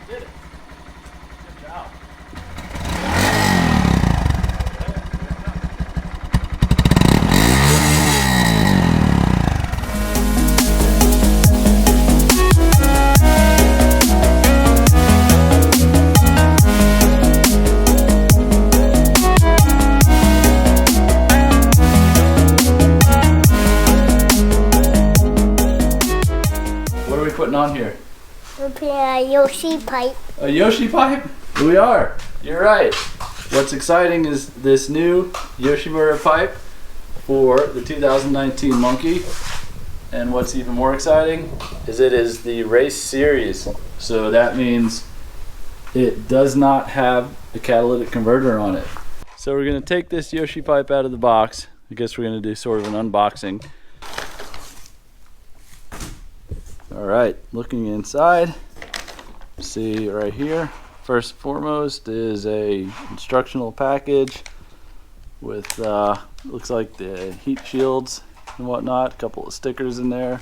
did it. Good job. What are we putting on here? We're putting a Yoshi pipe. A Yoshi pipe? We are. You're right. What's exciting is this new Yoshimura pipe for the 2019 Monkey. And what's even more exciting is it is the race series. So that means it does not have a catalytic converter on it. So we're going to take this Yoshi pipe out of the box. I guess we're going to do sort of an unboxing. Alright, looking inside, see right here, first and foremost is a instructional package with looks like the heat shields and whatnot, a couple of stickers in there.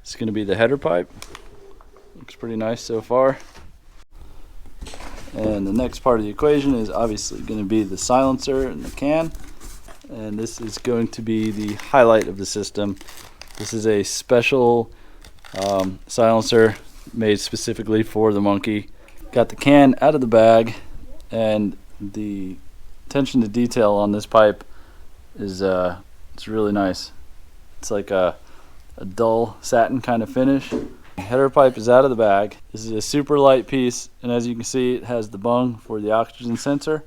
It's going to be the header pipe. Looks pretty nice so far. And the next part of the equation is obviously going to be the silencer and the can. And this is going to be the highlight of the system. This is a special silencer made specifically for the Monkey. Got the can out of the bag, and the attention to detail on this pipe is it's really nice. It's like a dull satin kind of finish. The header pipe is out of the bag. This is a super light piece, and as you can see, it has the bung for the oxygen sensor.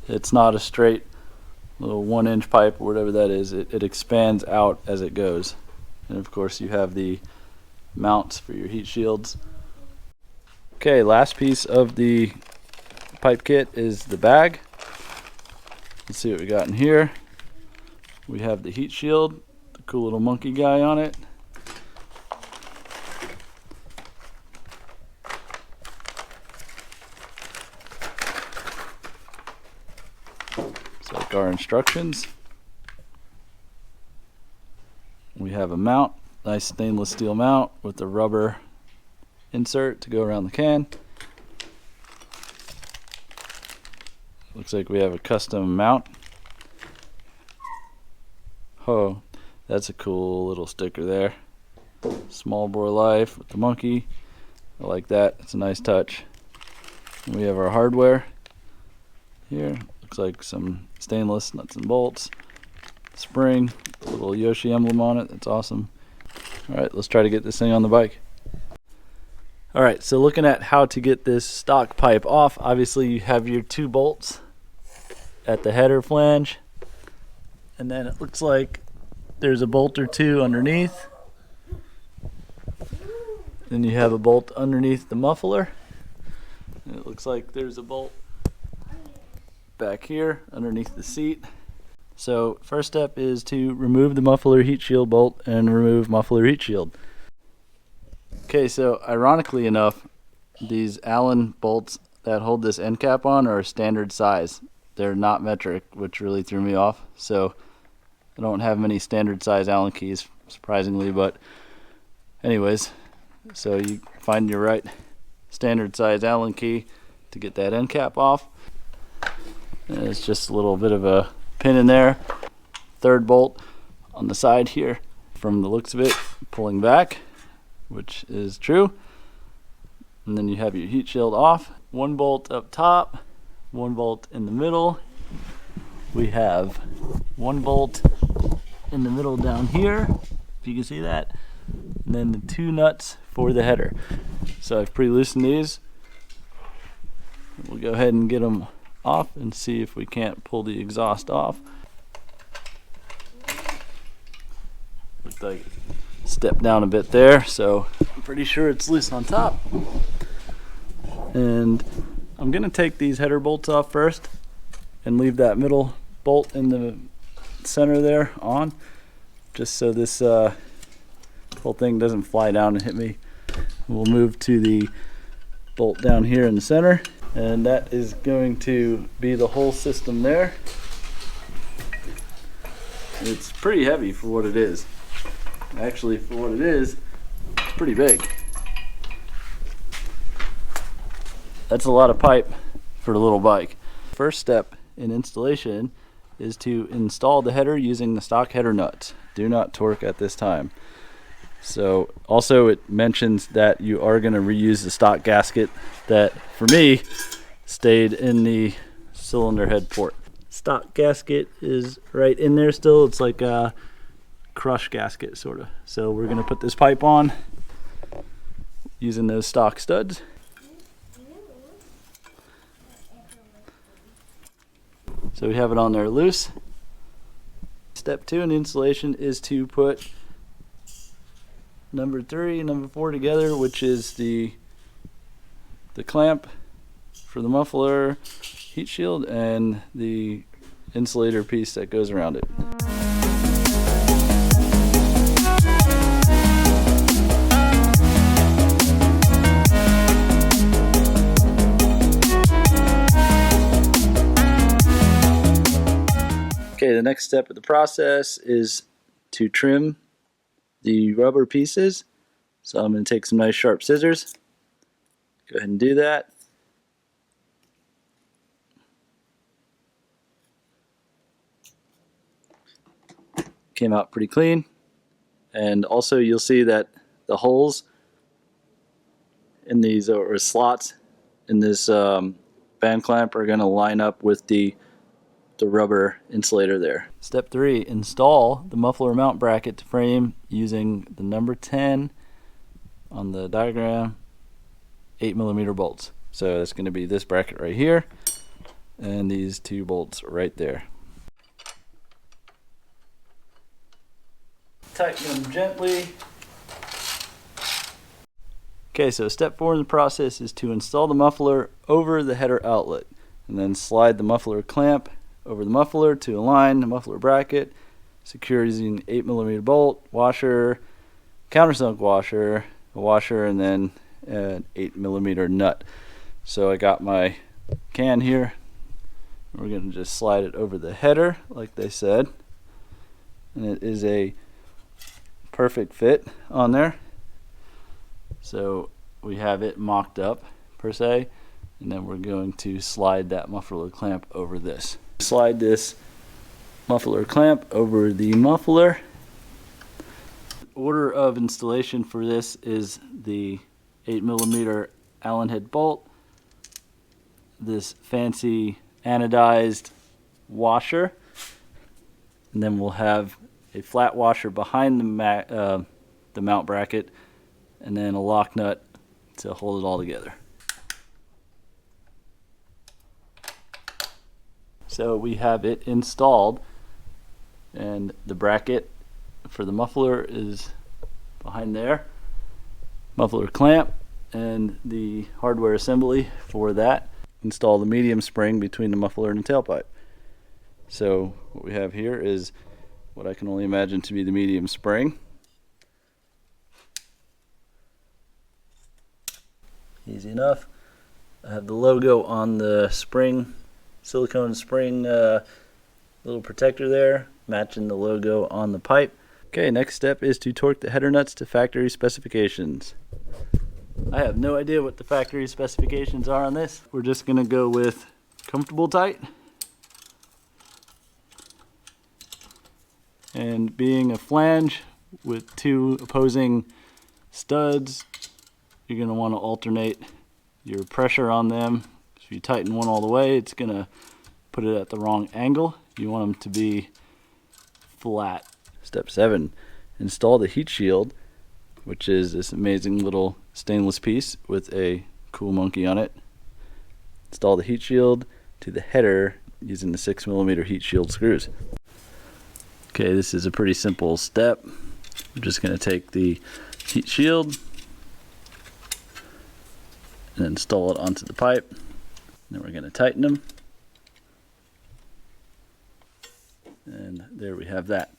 It's not a straight little 1-inch pipe or whatever that is. It expands out as it goes, and of course you have the mounts for your heat shields. Okay, last piece of the pipe kit is the bag. Let's see what we got in here. We have the heat shield, the cool little monkey guy on it. It's like our instructions. We have a mount. Nice stainless steel mount with the rubber insert to go around the can. Looks like we have a custom mount. Oh, that's a cool little sticker there. Small bore life with the Monkey. I like that. It's a nice touch. And we have our hardware here. Looks like some stainless nuts and bolts. Spring, a little Yoshi emblem on it. That's awesome. Alright, let's try to get this thing on the bike. Alright, so looking at how to get this stock pipe off, obviously you have your 2 bolts at the header flange, and then it looks like there's a bolt or 2 underneath. Then you have a bolt underneath the muffler, and it looks like there's a bolt back here underneath the seat. So first step is to remove the muffler heat shield bolt and remove muffler heat shield. Okay, so ironically enough, these Allen bolts that hold this end cap on are standard size. They're not metric, which really threw me off. So I don't have many standard size Allen keys, surprisingly, but anyways, so you find your right standard size Allen key to get that end cap off. And it's just a little bit of a pin in there. 3rd bolt on the side here, from the looks of it, pulling back, which is true. And then you have your heat shield off. 1 bolt up top, 1 bolt in the middle. We have 1 bolt in the middle down here, if you can see that, and then the 2 nuts for the header. So I've pre-loosened these. We'll go ahead and get them off and see if we can't pull the exhaust off. Looked like step down a bit there, so I'm pretty sure it's loose on top. And I'm gonna take these header bolts off first and leave that middle bolt in the center there on, just so this whole thing doesn't fly down and hit me. We'll move to the bolt down here in the center, and that is going to be the whole system there. It's pretty heavy for what it is. Actually, for what it is, it's pretty big. That's a lot of pipe for a little bike. First step in installation is to install the header using the stock header nuts. Do not torque at this time. So also it mentions that you are going to reuse the stock gasket that, for me, stayed in the cylinder head port. Stock gasket is right in there still. It's like a crush gasket sort of. So we're going to put this pipe on using those stock studs. So we have it on there loose. Step 2 in the installation is to put number 3 and number 4 together, which is the clamp for the muffler, heat shield, and the insulator piece that goes around it. Okay, the next step of the process is to trim the rubber pieces. So I'm going to take some nice sharp scissors. Go ahead and do that. Came out pretty clean. And also you'll see that the holes in these, or slots in this band clamp, are going to line up with the rubber insulator there. Step 3, install the muffler mount bracket to frame using the number 10 on the diagram 8mm bolts. So that's going to be this bracket right here and these 2 bolts right there. Tighten them gently. Okay, so step 4 in the process is to install the muffler over the header outlet and then slide the muffler clamp over the muffler to align the muffler bracket. Secure using 8mm bolt, washer, countersunk washer, a washer, and then an 8mm nut. So I got my can here. We're going to just slide it over the header like they said. And it is a perfect fit on there. So we have it mocked up per se. And then we're going to slide that muffler clamp over this. Slide this muffler clamp over the muffler. Order of installation for this is the 8mm Allen head bolt, this fancy anodized washer, and then we'll have a flat washer behind the mount bracket, and then a lock nut to hold it all together. So we have it installed, and the bracket for the muffler is behind there. Muffler clamp and the hardware assembly for that. Install the medium spring between the muffler and the tailpipe. So what we have here is what I can only imagine to be the medium spring. Easy enough. I have the logo on the spring, silicone spring little protector there, matching the logo on the pipe. Okay, next step is to torque the header nuts to factory specifications. I have no idea what the factory specifications are on this. We're just going to go with comfortable tight. And being a flange with 2 opposing studs, you're going to want to alternate your pressure on them. If you tighten one all the way, it's going to put it at the wrong angle. You want them to be flat. Step 7, install the heat shield, which is this amazing little stainless piece with a cool monkey on it. Install the heat shield to the header using the 6mm heat shield screws. Okay, this is a pretty simple step. We're just going to take the heat shield and install it onto the pipe. Then we're going to tighten them. And there we have that.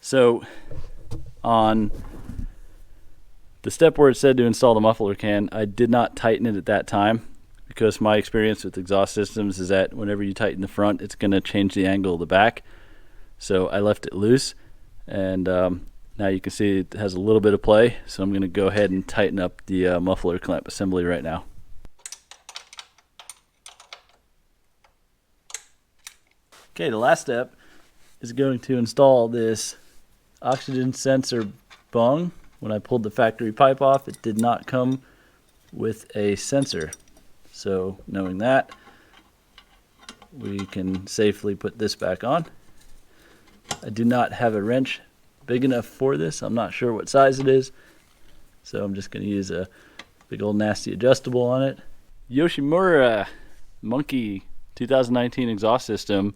So on the step where it said to install the muffler can, I did not tighten it at that time because my experience with exhaust systems is that whenever you tighten the front, it's going to change the angle of the back. So I left it loose, and now you can see it has a little bit of play. So I'm going to go ahead and tighten up the muffler clamp assembly right now. Okay, the last step is going to install this oxygen sensor bung. When I pulled the factory pipe off, it did not come with a sensor. So knowing that, we can safely put this back on. I do not have a wrench big enough for this. I'm not sure what size it is, so I'm just going to use a big old nasty adjustable on it. Yoshimura Monkey 2019 exhaust system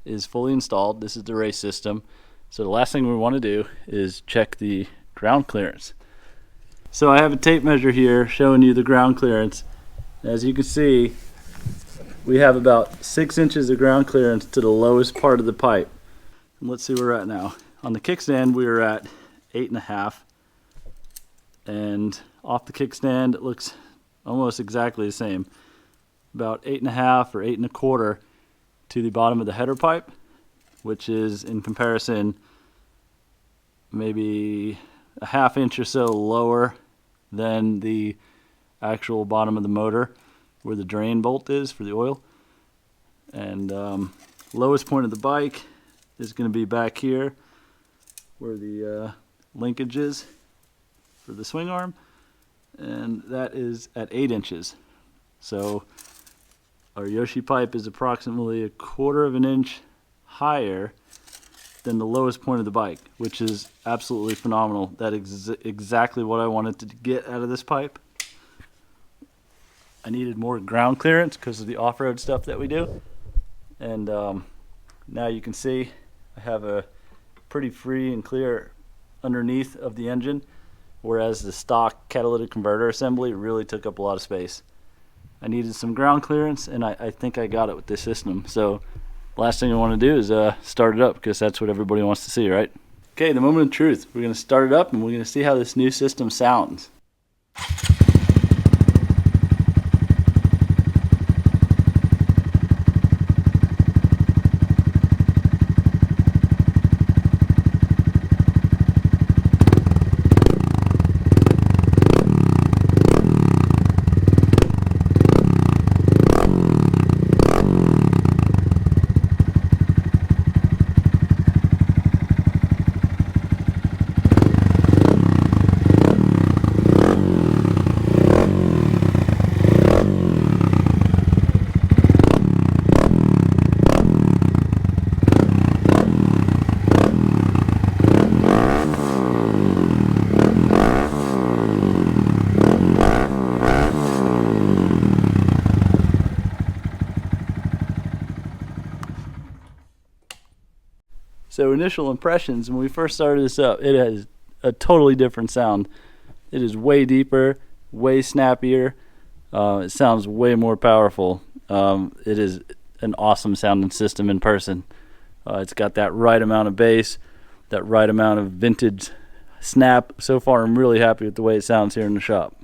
is fully installed. This is the race system. So the last thing we want to do is check the ground clearance. So I have a tape measure here showing you the ground clearance. As you can see, we have about 6 inches of ground clearance to the lowest part of the pipe. And let's see where we're at now. On the kickstand, we are at 8.5. And off the kickstand, it looks almost exactly the same. About 8.5 or 8.25 to the bottom of the header pipe, which is in comparison maybe a ½ inch or so lower than the actual bottom of the motor where the drain bolt is for the oil. And lowest point of the bike is going to be back here where the linkage is for the swing arm, and that is at 8 inches. So our Yoshi pipe is approximately 1/4 of an inch higher than the lowest point of the bike, which is absolutely phenomenal. That is exactly what I wanted to get out of this pipe. I needed more ground clearance because of the off-road stuff that we do. And now you can see I have a pretty free and clear underneath of the engine, whereas the stock catalytic converter assembly really took up a lot of space. I needed some ground clearance, and I think I got it with this system. So last thing I want to do is start it up, because that's what everybody wants to see, right? Okay, the moment of truth. We're going to start it up and we're going to see how this new system sounds. So initial impressions, when we first started this up, it has a totally different sound. It is way deeper, way snappier. It sounds way more powerful. It is an awesome sounding system in person. It's got that right amount of bass, that right amount of vintage snap. So far I'm really happy with the way it sounds here in the shop.